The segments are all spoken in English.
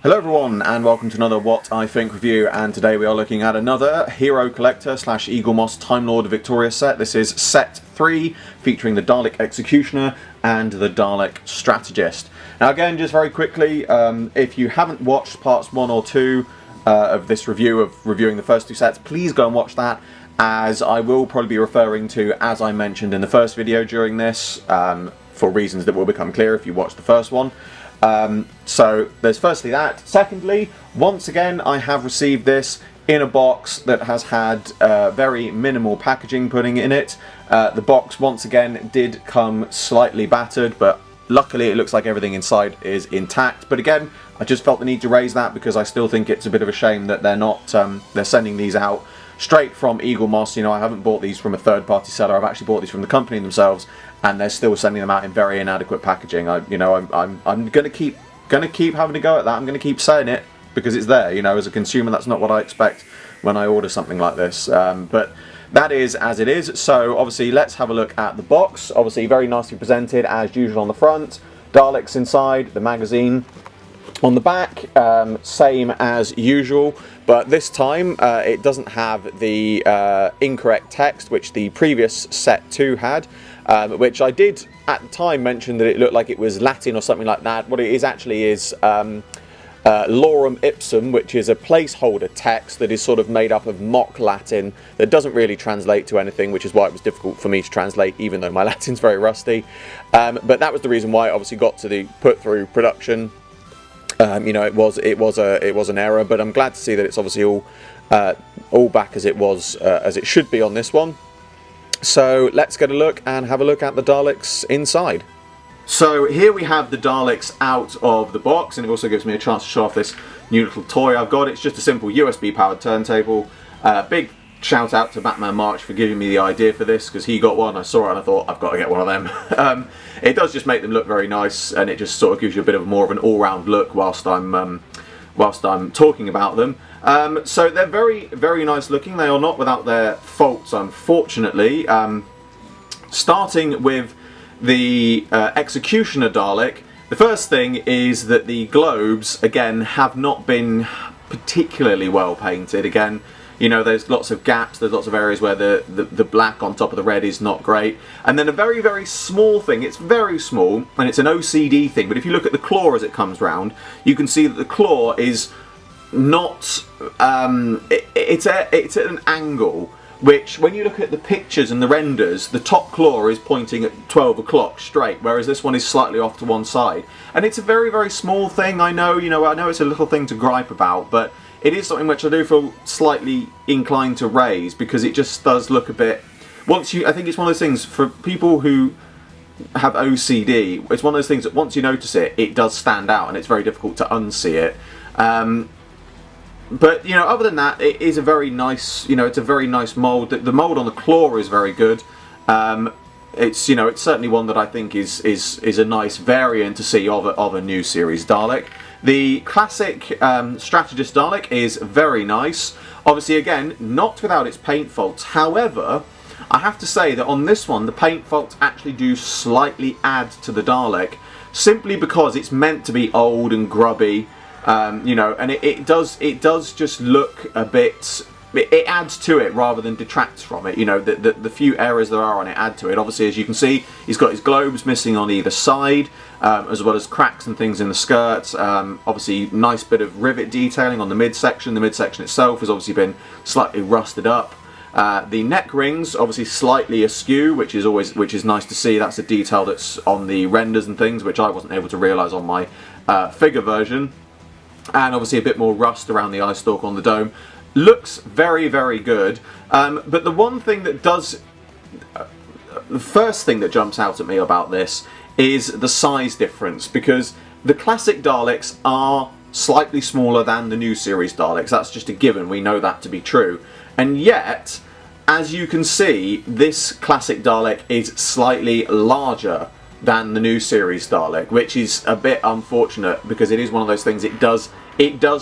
Hello everyone and welcome to another What I Think review, and today we are looking at another Hero Collector / Eaglemoss TimeLord Victoria set. This is set 3 featuring the Dalek Executioner and the Dalek Strategist. Now again, just very quickly, if you haven't watched parts 1 or 2 of this review of reviewing the first two sets, please go and watch that, as I will probably be referring to, as I mentioned in the first video during this, for reasons that will become clear if you watch the first one. So there's firstly that. Secondly, once again I have received this in a box that has had very minimal packaging putting in it. The box once again did come slightly battered, but luckily it looks like everything inside is intact. But again, I just felt the need to raise that because I still think it's a bit of a shame that they're not they're sending these out straight from Eaglemoss. You know, I haven't bought these from a third-party seller. I've actually bought these from the company themselves, and they're still sending them out in very inadequate packaging. I'm gonna keep having to go at that. I'm gonna keep saying it because it's there. You know, as a consumer, that's not what I expect when I order something like this. But that is as it is. So obviously, let's have a look at the box. Obviously, very nicely presented as usual on the front. Daleks inside, the magazine on the back, same as usual, but this time it doesn't have the incorrect text which the previous set 2 had, which I did at the time mention that it looked like it was Latin or something like that. What it is actually is Lorem Ipsum, which is a placeholder text that is sort of made up of mock Latin that doesn't really translate to anything, which is why it was difficult for me to translate, even though my Latin's very rusty. But that was the reason why it obviously got to the put through production. You know, it was an error, but I'm glad to see that it's obviously all back as it was, as it should be on this one. So let's get a look and have a look at the Daleks inside. So here we have the Daleks out of the box, and it also gives me a chance to show off this new little toy I've got. It's just a simple USB powered turntable. Big shout out to Batman March for giving me the idea for this, because he got one, I saw it and I thought I've got to get one of them. It does just make them look very nice, and it just sort of gives you a bit of more of an all-round look whilst I'm talking about them. So they're very, very nice looking. They are not without their faults, unfortunately. Starting with the Executioner Dalek, the first thing is that the globes, again, have not been particularly well painted. Again, you know, there's lots of gaps, there's lots of areas where the black on top of the red is not great. And then a very, very small thing, it's very small, and it's an OCD thing, but if you look at the claw as it comes round, you can see that the claw is not, it's at an angle, which when you look at the pictures and the renders, the top claw is pointing at 12 o'clock straight, whereas this one is slightly off to one side. And it's a very, very small thing, I know, I know it's a little thing to gripe about, but it is something which I do feel slightly inclined to raise, because it just does look a bit... I think it's one of those things, for people who have OCD, it's one of those things that once you notice it, it does stand out, and it's very difficult to unsee it. But, you know, other than that, it is a very nice, it's a very nice mould. The mould on the claw is very good. It's certainly one that I think is a nice variant to see of a new series Dalek. The classic Strategist Dalek is very nice. Obviously, again, not without its paint faults. However, I have to say that on this one, the paint faults actually do slightly add to the Dalek, simply because it's meant to be old and grubby, and it does just look a bit... It adds to it rather than detracts from it. The few errors there are on it add to it. Obviously, as you can see, he's got his globes missing on either side, as well as cracks and things in the skirts. Obviously, nice bit of rivet detailing on the midsection. The midsection itself has obviously been slightly rusted up. The neck rings, obviously slightly askew, which is nice to see. That's a detail that's on the renders and things, which I wasn't able to realise on my figure version. And obviously a bit more rust around the eye stalk on the dome. Looks very, very good, but the one thing that does, the first thing that jumps out at me about this is the size difference, because the classic Daleks are slightly smaller than the new series Daleks. That's just a given, we know that to be true. And yet, as you can see, this classic Dalek is slightly larger than the new series Dalek, which is a bit unfortunate, because it is one of those things, it does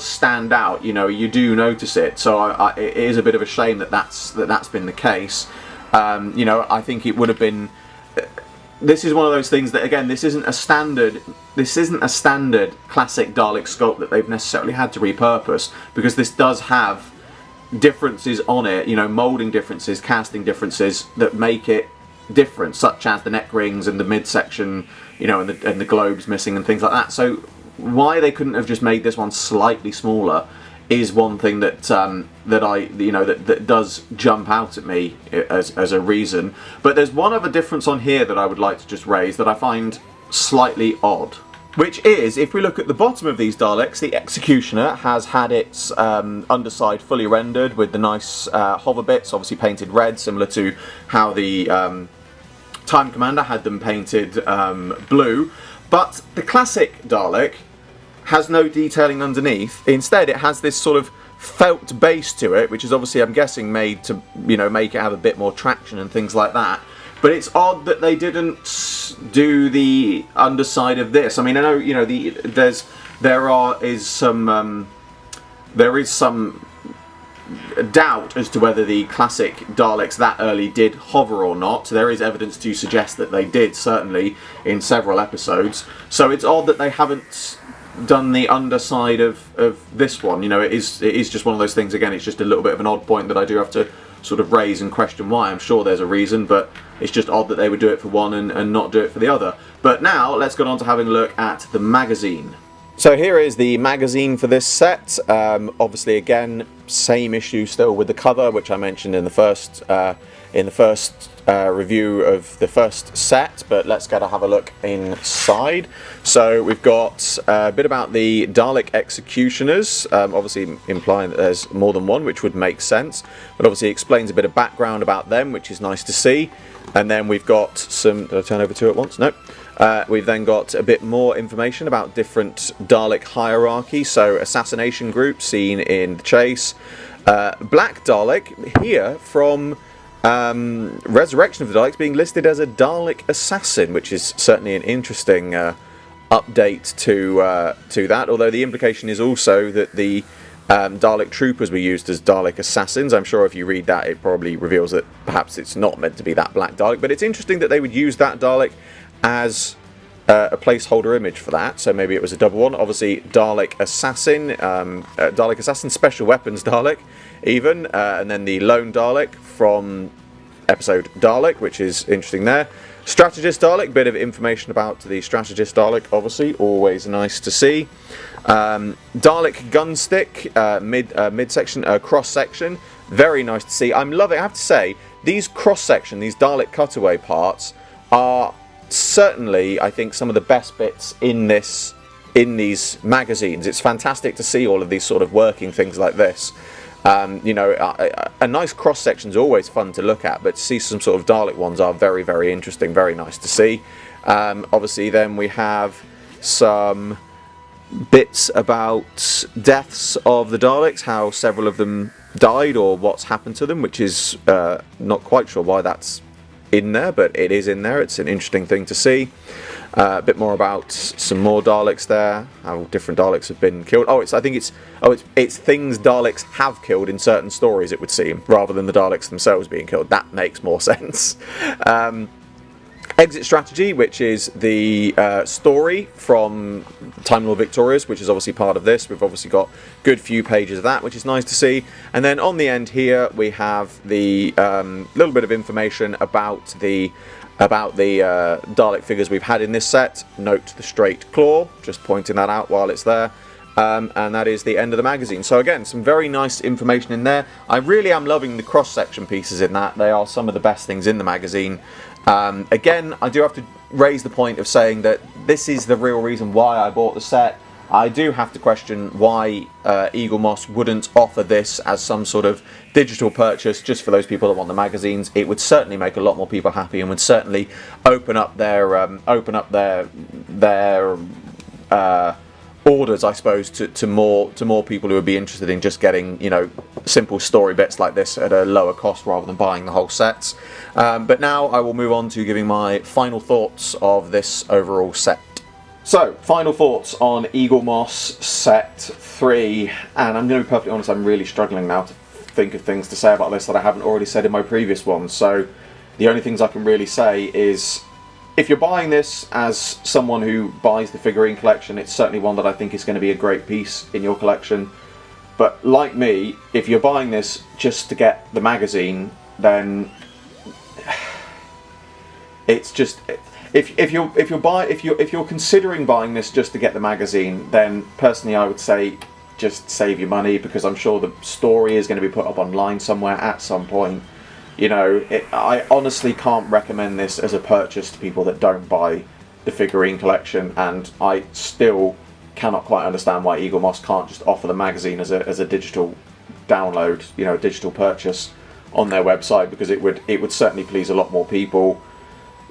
stand out, you do notice it. So it is a bit of a shame that that's been the case. I think it would have been this is one of those things that, again, this isn't a standard classic Dalek sculpt that they've necessarily had to repurpose, because this does have differences on it, you know, moulding differences, casting differences that make it different, such as the neck rings and the midsection, you know, and the globes missing and things like that. So why they couldn't have just made this one slightly smaller is one thing that that does jump out at me as a reason. But there's one other difference on here that I would like to just raise that I find slightly odd, which is, if we look at the bottom of these Daleks, the Executioner has had its underside fully rendered with the nice hover bits, obviously painted red, similar to how the Time Commander had them painted blue. But the classic Dalek has no detailing underneath. Instead, it has this sort of felt base to it, which is obviously, I'm guessing, made to, you know, make it have a bit more traction and things like that. But it's odd that they didn't do the underside of this. I mean, I know, you know, there is some doubt as to whether the classic Daleks that early did hover or not. There is evidence to suggest that they did, certainly in several episodes. So it's odd that they haven't done the underside of this one. You know, it is just one of those things. Again, it's just a little bit of an odd point that I do have to sort of raise and question why. I'm sure there's a reason, but it's just odd that they would do it for one and not do it for the other. But now let's get on to having a look at the magazine. So here is the magazine for this set. Obviously, again, same issue still with the cover, which I mentioned in the first review of the first set, but let's go to have a look inside. So we've got a bit about the Dalek Executioners, obviously implying that there's more than one, which would make sense, but obviously explains a bit of background about them, which is nice to see. And then we've got some... Did I turn over two at once? No. We've then got a bit more information about different Dalek hierarchy, so assassination group seen in the chase. Black Dalek here from Resurrection of the Daleks being listed as a Dalek assassin, which is certainly an interesting update to that, although the implication is also that the Dalek troopers were used as Dalek assassins. I'm sure if you read that it probably reveals that perhaps it's not meant to be that Black Dalek, but it's interesting that they would use that Dalek as a placeholder image for that, so maybe it was a double one. Obviously Dalek Assassin, Special Weapons Dalek even, and then the Lone Dalek from episode Dalek, which is interesting there. Strategist Dalek, bit of information about the Strategist Dalek, obviously, always nice to see. Dalek Gunstick, midsection, cross-section, very nice to see. I'm loving, I have to say, these cross-section, these Dalek cutaway parts are certainly, I think, some of the best bits in these magazines. It's fantastic to see all of these sort of working things like this. You know, a nice cross section is always fun to look at, but to see some sort of Dalek ones are very, very interesting, very nice to see. Obviously then we have some bits about deaths of the Daleks, how several of them died or what's happened to them, which is not quite sure why that's in there, but it is in there. It's an interesting thing to see. A bit more about some more Daleks there, how different Daleks have been killed. I think it's things Daleks have killed in certain stories, it would seem, rather than the Daleks themselves being killed. That makes more sense. Exit Strategy, which is the story from TimeLord Victorious, which is obviously part of this. We've obviously got good few pages of that, which is nice to see. And then on the end here we have the little bit of information about the Dalek figures we've had in this set. Note the straight claw, just pointing that out while it's there. And that is the end of the magazine. So again, some very nice information in there. I really am loving the cross-section pieces in that. They are some of the best things in the magazine. Again, I do have to raise the point of saying that this is the real reason why I bought the set. I do have to question why Eaglemoss wouldn't offer this as some sort of digital purchase just for those people that want the magazines. It would certainly make a lot more people happy and would certainly open up their orders, I suppose, to more people who would be interested in just getting, you know, simple story bits like this at a lower cost rather than buying the whole sets. But now I will move on to giving my final thoughts of this overall set. So, final thoughts on Eaglemoss Set 3, and I'm going to be perfectly honest, I'm really struggling now to think of things to say about this that I haven't already said in my previous ones, so the only things I can really say is if you're buying this as someone who buys the figurine collection, it's certainly one that I think is going to be a great piece in your collection. But like me, if you're buying this just to get the magazine, then it's just, if you're considering buying this just to get the magazine, then personally I would say just save your money, because I'm sure the story is going to be put up online somewhere at some point. You know, I honestly can't recommend this as a purchase to people that don't buy the figurine collection, and I still cannot quite understand why Eaglemoss can't just offer the magazine as a digital download, you know, a digital purchase on their website, because it would certainly please a lot more people.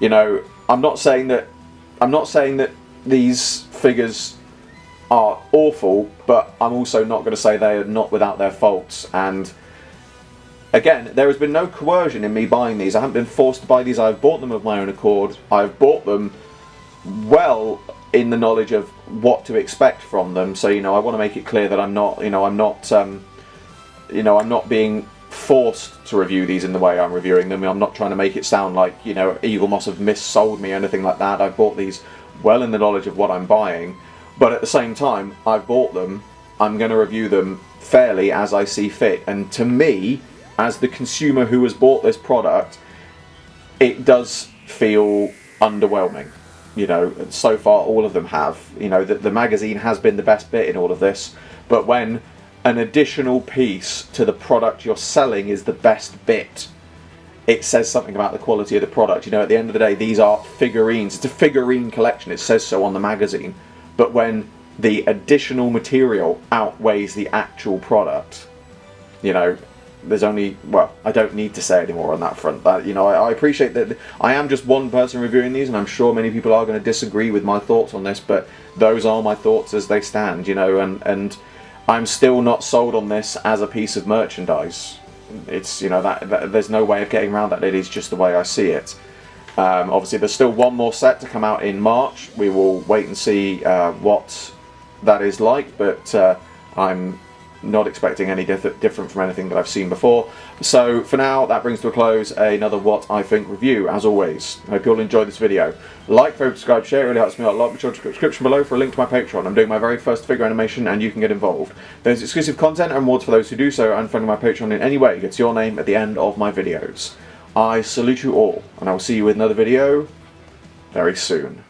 You know, I'm not saying that these figures are awful, but I'm also not going to say they are not without their faults. And again, there has been no coercion in me buying these. I haven't been forced to buy these. I've bought them of my own accord. I've bought them well in the knowledge of what to expect from them. So, you know, I want to make it clear that I'm not being forced to review these in the way I'm reviewing them. I'm not trying to make it sound like, you know, Eaglemoss have missold me or anything like that. I've bought these well in the knowledge of what I'm buying, but at the same time, I've bought them. I'm going to review them fairly as I see fit. And to me, as the consumer who has bought this product, it does feel underwhelming. You know, so far all of them have. You know, the magazine has been the best bit in all of this, but when an additional piece to the product you're selling is the best bit, it says something about the quality of the product. You know, at the end of the day, these are figurines. It's a figurine collection. It says so on the magazine. But when the additional material outweighs the actual product, you know, there's only, well, I don't need to say any more on that front. That, you know, I appreciate that I am just one person reviewing these, and I'm sure many people are going to disagree with my thoughts on this, but those are my thoughts as they stand, you know, and I'm still not sold on this as a piece of merchandise. It's, you know, that there's no way of getting around that. It is just the way I see it. Obviously, there's still one more set to come out in March. We will wait and see what that is like, but I'm not expecting any different from anything that I've seen before. So for now, that brings to a close another What I Think review. As always, I hope you all enjoyed this video. Like, favorite, subscribe, share, it really helps me out a lot. Be sure to check the description below for a link to my Patreon. I'm doing my very first figure animation and you can get involved. There's exclusive content and rewards for those who do so, and funding my Patreon in any way gets your name at the end of my videos. I salute you all, and I will see you with another video very soon.